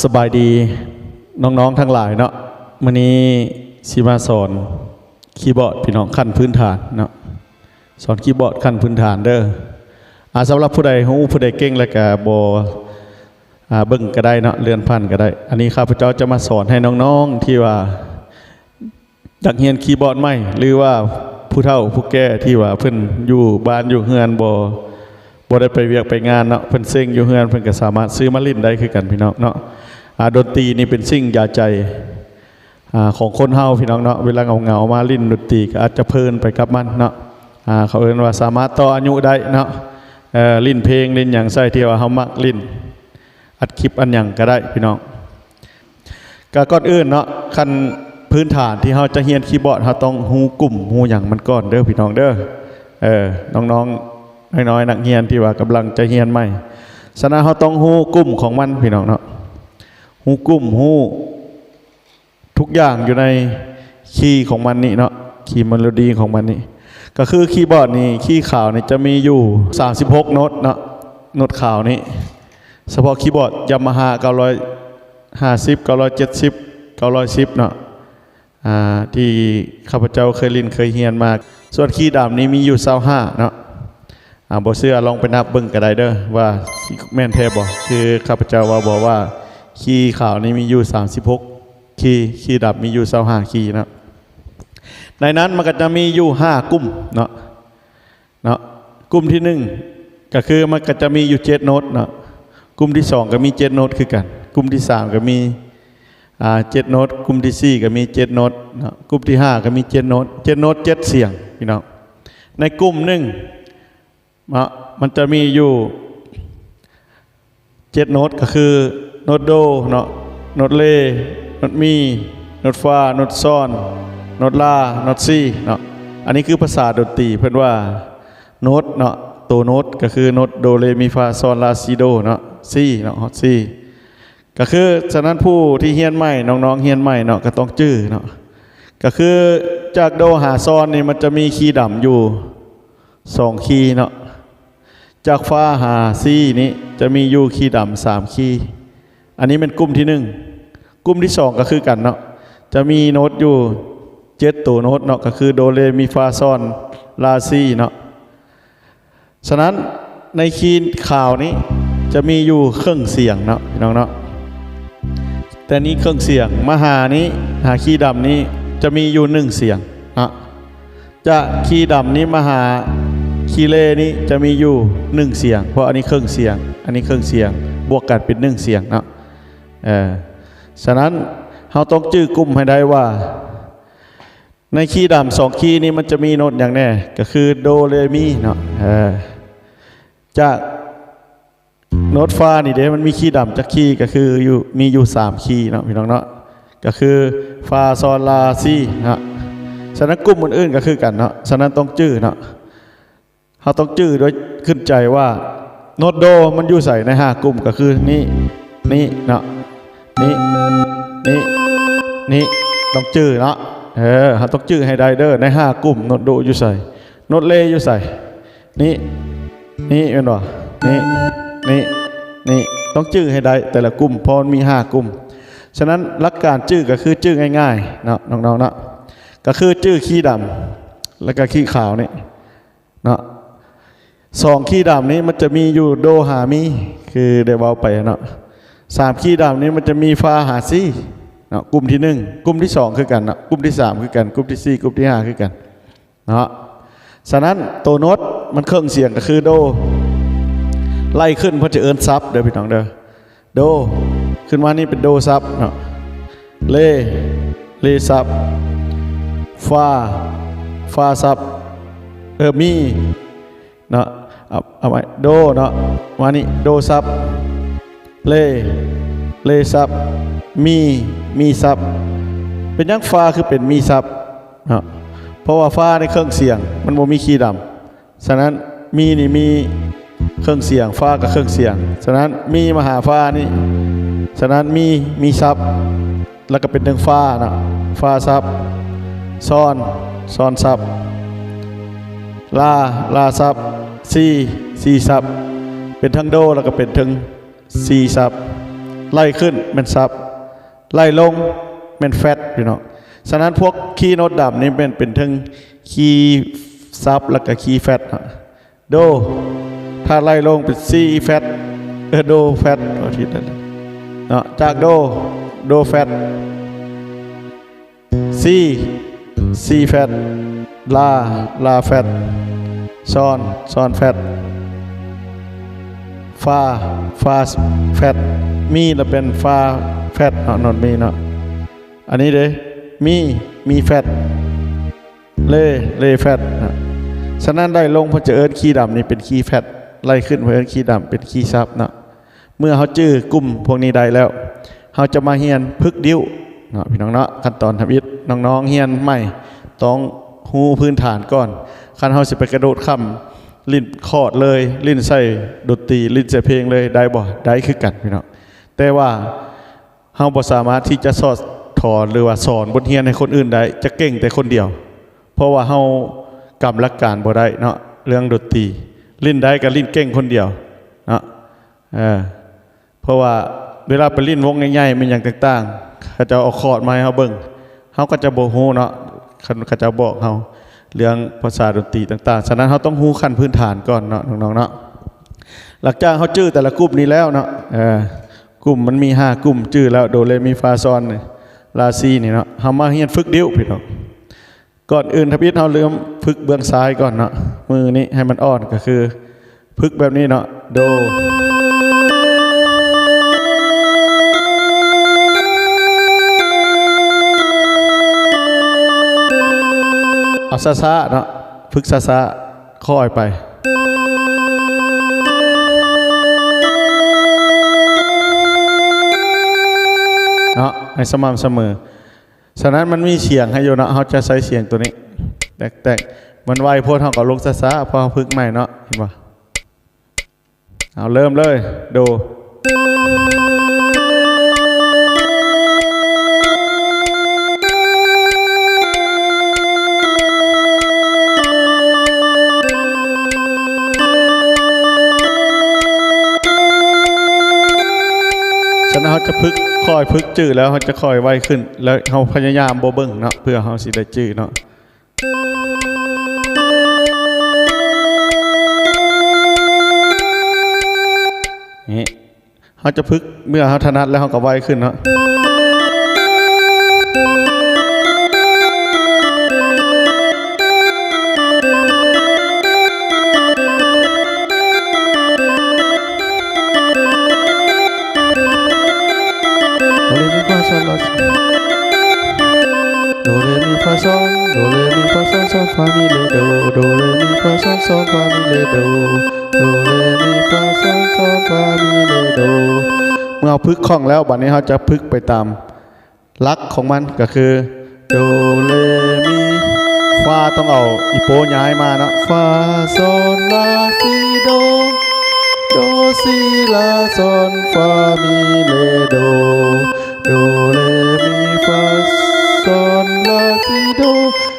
สบายดีน้องๆทั้งหลายเนาะมื้อนี้สิมาสอนคีย์บอร์ดพี่น้องขั้นพื้นฐานเนาะสอนคีย์บอร์ดขั้นพื้นฐานเด้อสำหรับผู้ใดฮู้ผู้ใดเก่งแล้วก็บ่เบิ่งก็ได้เนาะเลื่อนผ่านก็ได้อันนี้ข้าพเจ้าจะมาสอนให้น้องๆที่ว่าอยากเรียนคีย์บอร์ดใหม่หรือว่าผู้เฒ่าผู้แก่ที่ว่าเพิ่นอยู่บ้านอยู่เฮือนบ่ได้ไปเวียกไปงานเนาะเพิ่นเซ็งอยู่เฮือนเพิ่นก็สามารถซื้อมาเล่นได้คือกันพี่น้องเนาะดนตรีนี่เป็นสิ่งยาใจของคนเฮาพี่น้องเนาะเวลาเหงาๆมาเล่นดนตรีก็อาจจะเพลินไปกับมันเนาะเขาเอิ้นว่าสามารถต่ออายุได้เนาะเล่นเพลงเล่นหยังใส่ที่ว่าเฮามักเล่นอัดคลิปอันหยังก็ได้พี่น้องก็ก่อนอื่นเนาะขั้นพื้นฐานที่เฮาจะเรียนคีย์บอร์ดเฮาต้องฮู้กลุ่มฮู้หยังมันก่อนเด้อพี่น้องเด้อน้องๆน้อยๆนักเรียนที่ว่ากำลังจะเรียนใหม่ฉะนั้นเฮาต้องฮู้กลุ่มของมันพี่น้องเนาะฮู้กลุ่มฮู้ทุกอย่างอยู่ในคีย์ของมันนี่เนาะคีย์เมโลดี้ของมันนี่ก็คือคีย์บอร์ดนี่คีย์ขาวนี่จะมีอยู่36โน้ตเนาะโน้ตขาวนี่เฉพาะคีย์บอร์ดยามาฮ่า950 970 910เนาะที่ข้าพเจ้าเคยเรียนเคยเรียนมาส่วนคีย์ดำนี้มีอยู่25เนาะบ่เชื่อลองไปนับเบิ่งก็ได้เด้อว่าแม่นแท้บ่คือข้าพเจ้าว่าบอกว่าคีย์ขาวนี้มีอยู่36คีย์ดำมีอยู่25คีย์นะในนั้นมันก็จะมีอยู่5กลุ่มเนาะกลุ่มที่1ก็คือมันก็จะมีอยู่7โน้ตเนาะกลุ่มที่2ก็มี7โน้ตคือกันกลุ่มที่3ก็มี7โน้ตกลุ่มที่4ก็มี7โน้ตเนาะกลุ่มที่5ก็มี7โน้ต7เสียงพี่น้องในกลุ่มมันจะมีอยู่7โน้ตก็คือโน้ตโดเนาะโน้ตเลโน้ตมีโน้ตฟาโน้ตซ้อนโน้ตลาโน้ตซีเนาะอันนี้คือภาษาดนตรีเพื่อนว่าโน้ตเนาะตัวโน้ตก็คือโน้ตโดเรมีฟาซอนลาซีโดเนาะซีเนาะฮอตซีก็คือฉะนั้นผู้ที่เฮียนใหม่น้องๆเฮียนใหม่เนาะก็ต้องจื้อเนาะก็คือจากโดหาซอนนี่มันจะมีคีย์ดำอยู่2คีย์เนาะจากฟาหาซีนี้จะมีอยู่คีย์ดำ3คีย์อันนี้เป็นกลุ่มที่1กลุ่มที่2ก็คือกันเนาะจะมีโน้ตอยู่7ตัวโน้ตเนาะก็คือโดเรมีฟาซอนลาซีเนาะฉะนั้นในคีย์ข่าวนี้จะมีอยู่เครื่องเสียงเนาะพี่น้องเนาะแต่นี้เครื่องเสียงมหานี้หาคีย์ดำนี้จะมีอยู่1เสียงนะจะคีย์ดำนี้มหาคีย์เลนี้จะมีอยู่1เสียงเพราะอันนี้เครื่องเสียงอันนี้เครื่องเสียงบวกกันเป็น1เสียงเนาะฉะนั้นเราต้องจื้อกลุ่มให้ได้ว่าในคีย์ดำ2คีย์นี้มันจะมีโน้ตอย่างแน่ก็คือโดเรมีเนาะจากโน้ตฟานี่เด้มันมีคีย์ดำจากคีย์ก็คือมีอยู่3คีย์เนาะพี่น้องเนาะก็คือฟาซอนลาซีเนาะฉะนั้นกลุ่มอื่นๆก็คือกันเนาะฉะนั้นต้องจื้อเนาะเราต้องจื้อโดยขึ้นใจว่าโน้ตโดมันอยู่ใส่ใน5กลุ่มก็คือนี่เนาะนี่ต้องจื้อเนาะเราต้องจื้อให้ได้เด้อใน5กลุ่มโน้ตโดอยู่ใส่โน้ตเลอยู่ใส่นี่เป็นบ่นี่ต้องจื้อให้ได้แต่ละกลุ่มเพราะมี5กลุ่มฉะนั้นหลักการจื้อก็คือจื้อง่ายๆเนาะน้องๆเนาะก็คือจื้อคีย์ดำแล้วก็คีย์ขาวนี่เนาะ2คีย์ดำนี้มันจะมีอยู่โดหามีคือได้เว้าไปเนาะ3คีย์ดำนี้มันจะมีฟาหาซีเนาะกลุ่มที่1กลุ่มที่2คือกันเนาะกลุ่มที่3คือกันกลุ่มที่4กลุ่มที่5คือกันเนาะฉะนั้นตัวโน้ตมันเครื่องเสียงก็คือโดไล่ขึ้นเพราะจะเอิ้นซับเด้อพี่น้องเด้อโดขึ้นมานี่เป็นโดซับเนาะเลซับฟาซับมีเนาะเอาไว้โดเนาะมานี่โดซับเลซับมีซับเป็นยังฟาคือเป็นมีซับเนาะเพราะว่าฟาในเครื่องเสียงมันบ่มีคีย์ดำฉะนั้นมีนี่มีเครื่องเสียงฟากับเครื่องเสียงฉะนั้นมีมหาฟานี่ฉะนั้นมีซับแล้วก็เป็นหนึ่งฟาเนาะฟาซับซ้อนซับลาซับซีซับเป็นทั้งโดแล้วก็เป็นทั้งซีซับ ไล่ขึ้นเป็นซับไล่ลงเป็นแฟตพี่น้องฉะนั้นพวกคีย์โน้ตดำนี่เป็นทั้งคีย์ซับแล้วก็คีย์แฟตโดถ้าไล่ลงเป็นซีแฟตโดแฟตที่นั่นเนาะจากโดแฟตซีแฟตลาแฟตซอนแฟตฟาแฟตมีแล้วเป็นฟาแฟตเนาะนอนมีเนาะอันนี้เด้มีแฟตเลแฟตฉะนั้นได้ลงพอจะเอิ้นคีย์ดำนี่เป็นคีย์แฟตไล่ขึ้นเพื่อคีย์ดำเป็นคีย์ซับเนาะเมื่อเขาจื้อกลุ่มพวกนี้ได้แล้วเขาจะมาเฮียนพึกดิ้วเนาะพี่น้องเนาะขั้นตอนทำอิฐน้องๆเฮียนใหม่ต้องฮู้พื้นฐานก่อนคันเขาสิไปกระโดดคำลิ้นคอดเลยลิ้นใส่ดนตรีลิ้นใส่เพลงเลยได้บ่ได้คือกันพี่น้องแต่ว่าเขาบ่สามารถที่จะสอนถอนหรือว่าสอนบทเรียนให้คนอื่นได้จะเก่งแต่คนเดียวเพราะว่าเขากำลักการบ่ได้เนาะเรื่องดนตรีลิ้นได้กับลิ้นเก่งคนเดียวเนาะเพราะว่าเวลาไปลิ้นวงใหญ่ๆมันอย่างต่างๆเขาจะเอาคอร์ดมาให้เขาเบิ่งเขาก็จะบ่ฮู้เนาะเขาจะบอกเขาเรื่องภาษาดนตรีต่างๆฉะนั้นเขาต้องฮู้ขั้นพื้นฐานก่อนเนาะน้องๆเนาะหลักจากเขาจื้อแต่ละกลุ่มนี้แล้วเนาะกลุ่มมันมี5กลุ่มจื้อแล้วโดเรมีฟาซอนลาซีนี่เนาะเฮามาเรียนฝึกดิ้วพี่น้องก่อนอื่นทับอิฐเฮาเริ่มฝึกเบื้องซ้ายก่อนเนาะมือนี้ให้มันอ่อนก็คือฝึกแบบนี้เนาะโดเอาซาเนาะฝึกซาค่อยไปเนาะให้สม่ำเสมอฉะนั้นมันมีเสียงให้อยู่เนาะเขาจะใช้เสียงตัวนี้แตกมันไวโพดเขาก็ลงซาพอฝึกใหม่เนาะเห็นป่ะเอาเริ่มเลยดูฉะนั้นเขาจะคอยพึกจื้อแล้วเขาจะคอยไวขึ้นแล้วเขาพยายามโบเบิ้งเนาะเพื่อเขาสิได้จื้อเนาะนี่เขาจะพึกเมื่อเขาถนัดแล้วเขาก็ไวขึ้นเนาะโดเรมีฟาซอนโดเรมีฟาซอนซอนฟามิเลโดโดเรมีฟาซอนซอนฟามิเลโดโดเรมีฟาซอนซอนฟามิเลโดเมื่อเอาพึกคล่องแล้วบัดนี้เขาจะพึกไปตามลักของมันก็คือโดเรมีฟาต้องเอาอีโปย้ายมาเนาะฟาซอนลาซีโดโดซีลาซอนฟามิเลโดโดเรมีฟาซอนลาซีโด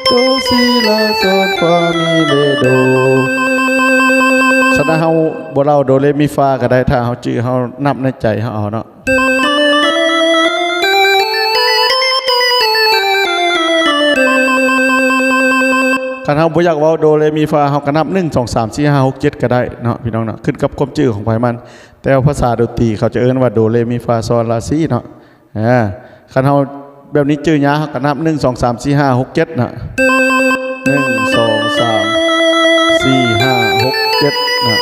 โดซีลาซอนฟามิเลโดฉะนั้นเฮาบ่เราโดเรมีฟาก็ได้ถ้าเฮาจื้อเฮานับในใจเฮาเอาเนาะคันเฮาบ่อยากเว้าโดเรมีฟาเฮาก็นับ1 2 3 4 5 6 7ก็ได้เนาะพี่น้องเนาะขึ้นกับความจื้อของไผมันแต่ภาษาดนตรีเขาจะเอิ้นว่าโดเรมีฟาซอนลาซีเนาะคันเฮาแบบนี้จื้อยาก็นับ1 2 3 4 5 6 7นะ1 2 3 4 5 6 7นะ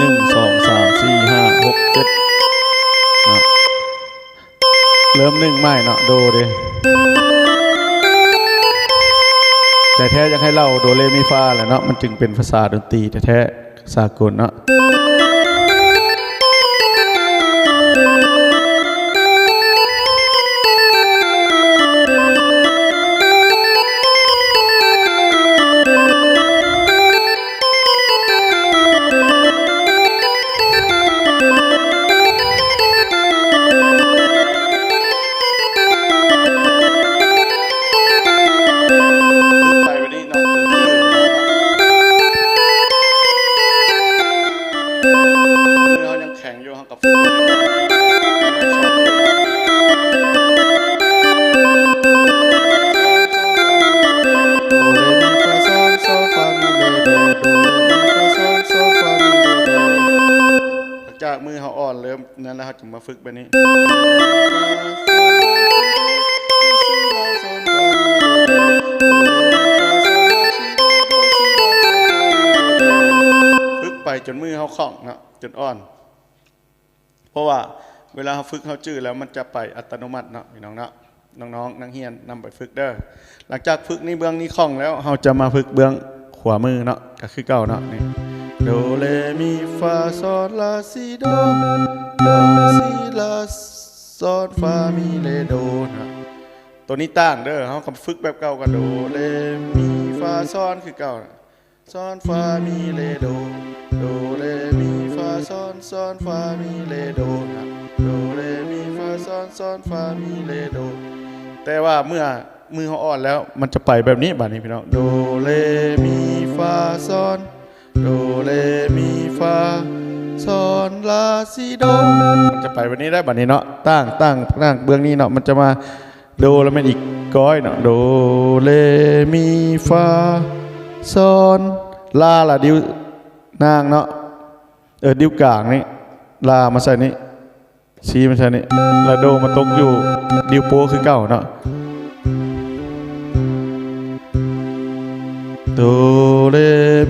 1 2 3 4 5 6 7นะเริ่ม1ใหม่เนาะโดเด้ใจแท้ยังให้เล่าโดเรมีฟาแหละเนาะมันจึงเป็นภาษาดนตรีแท้ๆสากลเนาะ จะมาฝึกแบบนี้ฝึกไปจนมือเขาคล่องเนาะจนอ่อนเพราะว่าเวลาเขาฝึกเขาจื้อแล้วมันจะไปอัตโนมัติเนาะพี่น้องเนาะน้องๆนักเรียนนำไปฝึกเด้อหลังจากฝึกนี้เบื้องนี้คล่องแล้วเราจะมาฝึกเบื้องขวามือเนาะก็คือเก่าเนาะนี่โดเรมีฟาซอลลาซีโดซีลาซอลฟามีเลโดนะตัวนี้ต่างเด้อเขาคำฝึกแบบเก่ากันโดเรมีฟาซอนคือเก่าซอนฟามีเลโดโดเรมีฟาซอนซอนฟามีเลโดนะโดเรมีฟาซอนซอนฟามีเลโดแต่ว่าเมื่อมือเขาอ่อนแล้วมันจะไปแบบนี้บัดนี้พี่น้องโดเรมีฟาซอนโดเรมีฟาซอนลาซีโดมันจะไปแบบนี้ได้บัดนี้เนาะตั้งเบื้องนี้เนาะมันจะมาโดแล้วมันอีกก้อยเนาะโดเรมีฟาซอนลาละดิวนางเนาะดิวกลางนี่ลามาใส่นี่ซีมาใส่นี่ละโดมาตกอยู่ดิวโปคือเก่าเนาะโดเร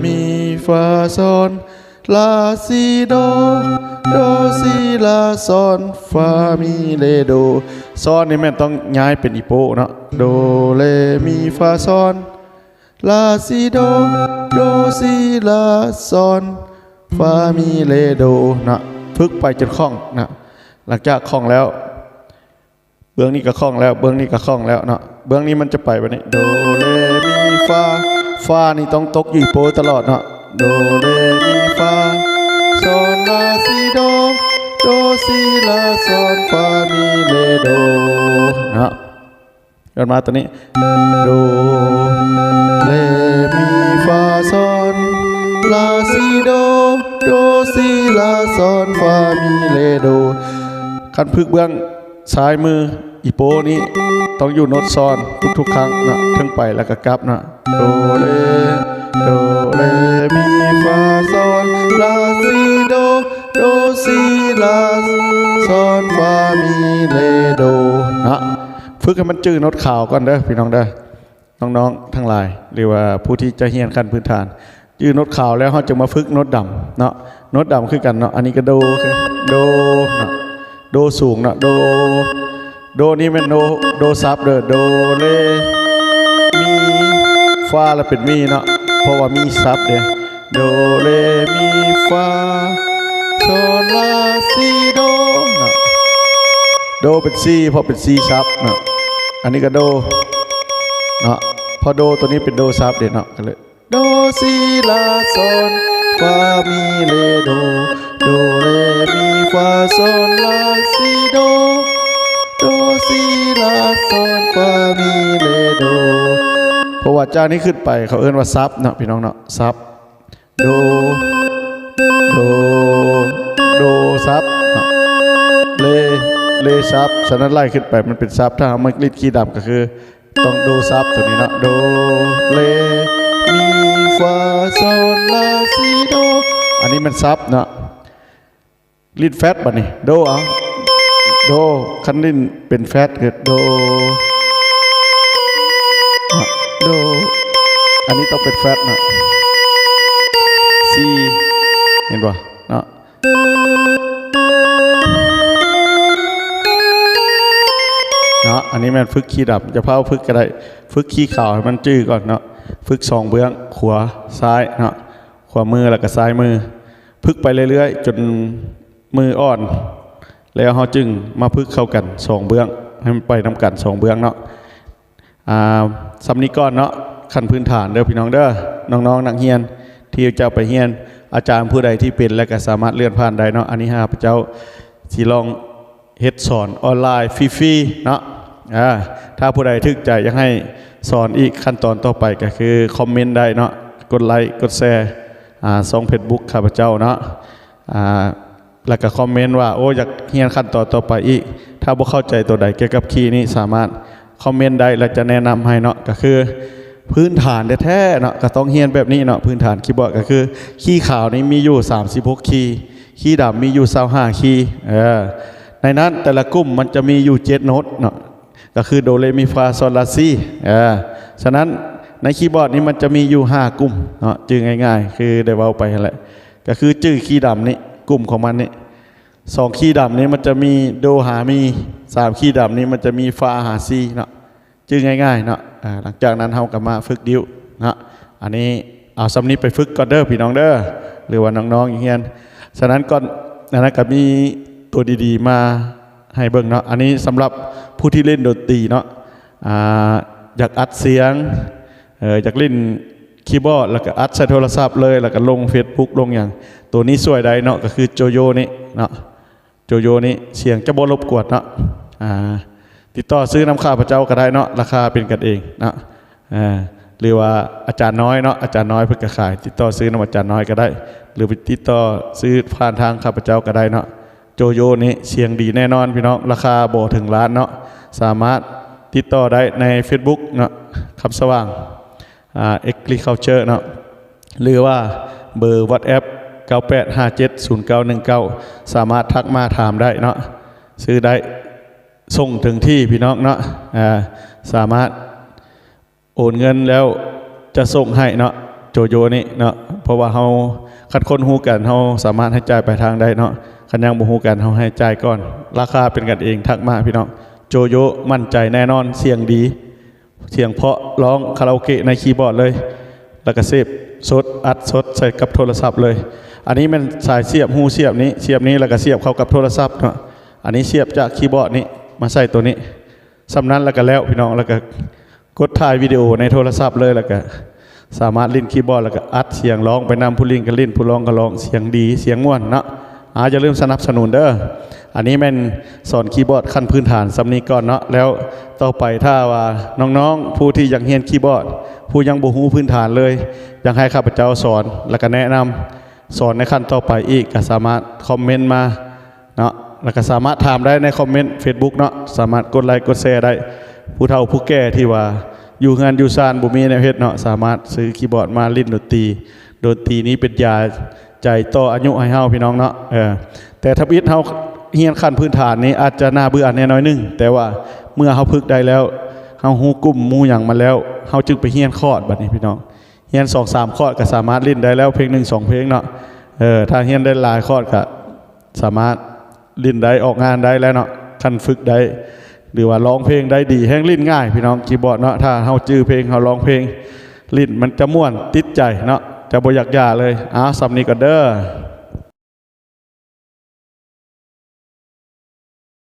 มีฟาซอนลาซีโดโดซีลาซอนฟามีเลโดซอนนี่แม่นต้องย้ายเป็นอีโปเนาะโดเรมีฟาซอนลาซีโดโดซีลาซอนฟามีเลโดนะฝึกไปจนคล่องนะหลังจากคล่องแล้วเบื้องนี้ก็คล่องแล้วเบื้องนี้ก็คล่องแล้วเนาะเบื้องนี้มันจะไปแบบนี้โดเรมีฟานี่ต้องตกอยู่โปตลอดเนาะโดเรมีฟาซอนลาซีโดโดซีลาซอนฟามีเลโดนะกันมาตัวนี้โดเรมีฟาซอนลาซีโดโดซีลาซอนฟามีเลโดคันพึกเบื้องซ้ายมืออีโปนี้ต้องอยู่โน้ตซ้อนทุกครั้งนะทั้งไปแล้วก็กลับนะโดเรมีฟาซอนลาซีโดโดซีลาซอนฟามีเลโดนะฝึกให้มันจื้อโน้ตข่าวก่อนเด้อพี่น้องเด้อน้องๆทั้งหลายหรือว่าผู้ที่จะเรียนขั้นพื้นฐานจื้อโน้ตข่าวแล้วเขาจะมาฝึกโน้ตดำเนาะโน้ตดำคือกันเนาะอันนี้ก็โดเนาะโดสูงเนาะโดนี่เป็นโดซับเด้อโดเลมีฟาแล้วเป็นมีเนาะเพราะว่ามีซับเด้อโดเลมีฟาโซลาซีโดเนาะโดเป็นซีเพราะเป็นซีซับเนาะอันนี้ก็โดเนาะพอโดตัวนี้เป็นโดซับเด้อเนาะกันเลยโดซีลาโซนฟามีเลโดโดเรมีฟาโซนลาซีโดโดซีลาโซนฟามีเลโดเพราะว่าจากนี้ขึ้นไปเขาเอิ้นว่าซับเนาะพี่น้องเนาะซับโดซับเลซับฉะนั้นไล่ขึ้นไปมันเป็นซับถ้าเอามากรีดคีย์ดำก็คือต้องโดซับตัวนี้เนาะโดเลมีฟาโซนลาซีโดอันนี้มันซับเนาะรีดแฟตบัดนี้โดเอาโดคันลิ้นเป็นแฟตเกิดโดอันนี้ต้องเป็นแฟตเนาะซีเห็นป่ะเนาะอันนี้มันฝึกขี้ดับจะเผาฝึกก็ได้ฝึกขี้ข่าวให้มันจื้อก่อนเนาะฝึก2เบื้องขวาซ้ายเนาะขวามือแล้วก็ซ้ายมือฝึกไปเรื่อยๆจนมืออ่อนแล้วเขาจึงมาฝึกเข้ากัน2เบื้องให้มันไปนำกัน2เบื้องเนาะสำนีก่อนเนาะขั้นพื้นฐานเด้อพี่น้องเด้อน้องๆนักเรียนที่จะไปเรียนอาจารย์ผู้ใดที่เป็นและก็สามารถเลื่อนผ่านได้เนาะอันนี้พระเจ้าสิลองเฮ็ดสอนออนไลน์ฟรีๆเนาะถ้าผู้ใดทึกใจอยากให้สอนอีกขั้นตอนต่อไปก็คือคอมเมนต์ได้เนาะกดไลค์กดแชร์ช่อง Facebook ข้าพเจ้าเนาะแล้วก็คอมเมนต์ว่าโอ้อยากเรียนขั้นตอนต่อไปอีกถ้าบ่เข้าใจตัวใดเกี่ยวกับคีย์นี้สามารถคอมเมนต์ได้และจะแนะนำให้เนาะก็คือพื้นฐานแท้ๆเนาะก็ต้องเรียนแบบนี้เนาะพื้นฐานคีย์บอร์ดก็คือคีย์ขาวนี้มีอยู่36คีย์ดำมีอยู่25คีย์ ในนั้นแต่ละกลุ่มมันจะมีอยู่7โน้ตเนาะก็คือโดเรมีฟาโซลาซีฉะนั้นในคีย์บอร์ดนี้มันจะมีอยู่5กลุ่มเนาะจื่อง่ายๆคือได้เว้าไปแหละก็คือจื่อคีย์ดำนี่กลุ่มของมันนี่2คีย์ดำนี้มันจะมีโดหามี3คีย์ดำนี้มันจะมีฟาหาซีเนาะจื่อง่ายๆเนาะหลังจากนั้นเฮาก็มาฝึกดิ้วเนาะอันนี้เอาสำนี้ไปฝึกก่อนเด้อพี่น้องเด้อหรือว่าน้องๆอย่างเงี้ยฉะนั้นก่อนนั้นก็มีตัวดีๆมาให้เบิ่งเนาะอันนี้สำหรับผู้ที่เล่นดนตรีเนาะอยากอัดเสียงอยากเล่นคีย์บอร์ดแล้วก็อัดใส่โทรศัพท์เลยแล้วก็ลง Facebook ลงอย่างตัวนี้สวยได้เนาะก็คือโจโยนี่เนาะโจโยนี่เสียงจะบ่รบกวนเนาะติดต่อซื้อน้ำข้าพเจ้าก็ได้เนาะราคาเป็นกันเองเนาะหรือว่าอาจารย์น้อยเนาะอาจารย์น้อยเพิ่นก็ขายติดต่อซื้อน้ำอาจารย์น้อยก็ได้หรือไปติดต่อซื้อผ่านทางข้าพเจ้าก็ได้เนาะโจโยนี่เสียงดีแน่นอนพี่น้องราคาบ่ถึงล้านเนาะสามารถติดต่อได้ใน Facebook เนาะคำสว่างAgriculture เนาะหรือว่าเบอร์ WhatsApp 98570919 สามารถทักมาถามได้เนาะซื้อได้ส่งถึงที่พี่น้องเนาะสามารถโอนเงินแล้วจะส่งให้เนาะโจโยนี่เนาะเพราะว่าเฮาคัดคนฮู้กันเฮาสามารถให้จ่ายปลายทางได้เนาะคันยังบ่ฮู้กันเฮาให้จ่ายก่อนราคาเป็นกันเองทักมาพี่น้องโจโยมั่นใจแน่นอนเสียงดีเสียงเพราะร้องคาราโอเกะในคีย์บอร์ดเลยแล้วก็เซฟสดอัดสดใส่กับโทรศัพท์เลยอันนี้มันสายเสียบหูเสียบนี้แล้วก็เสียบเข้ากับโทรศัพท์เนาะอันนี้เสียบจากคีย์บอร์ดนี้มาใส่ตัวนี้สำนั้นแล้วก็แล้วพี่น้องแล้วก็กดถ่ายวิดีโอในโทรศัพท์เลยแล้วก็สามารถเล่นคีย์บอร์ดแล้วก็อัดเสียงร้องไปนำผู้เล่นก็เล่นผู้ร้องก็ร้องเสียงดีเสียงม่วนเนาะอย่าลืมสนับสนุนเด้ออันนี้แม่นสอนคีย์บอร์ดขั้นพื้นฐานสำนี้ก่อนเนาะแล้วต่อไปถ้าว่าน้องๆผู้ที่อยากเรียนคีย์บอร์ดผู้ยังบ่ฮู้พื้นฐานเลยอยากให้ข้าพเจ้าสอนแล้วก็แนะนำสอนในขั้นต่อไปอีกก็สามารถคอมเมนต์มาเนาะแล้วก็สามารถถามได้ในคอมเมนต์ Facebook เนาะสามารถกดไลค์กดแชร์ได้ผู้เฒ่าผู้แก่ที่ว่าอยู่งานอยู่ซ่านบ่มีแนวเฮ็ดเนาะสามารถซื้อคีย์บอร์ดมาเล่นดนตรีนี้เป็นยาใจต่ออายุให้เฮาพี่น้องเนาะแต่ถ้าบิดเฮาเรียนขั้นพื้นฐานนี้อาจจะน่าเบื่อแน่น้อยนึงแต่ว่าเมื่อเฮาฝึกได้แล้วเฮาฮู้กลุ่มหมู่หยังมาแล้วเฮาจึงไปเรียนคอร์ดบัดนี้พี่น้องเรียน 2-3 คอร์ดก็สามารถเล่นได้แล้วเพลง1 2เพลงเนาะถ้าเรียนได้หลายคอร์ดก็สามารถเล่นได้ออกงานได้แล้วเนาะขั้นฝึกได้หรือว่าร้องเพลงได้ดีแฮงเล่นง่ายพี่น้องคีย์บอร์ดเนาะถ้าเฮาจื้อเพลงเฮาร้องเพลงลิ้นมันจะม่วนติดใจเนาะจะบ่อยากย่าเลยสำนี้ก็เด้อ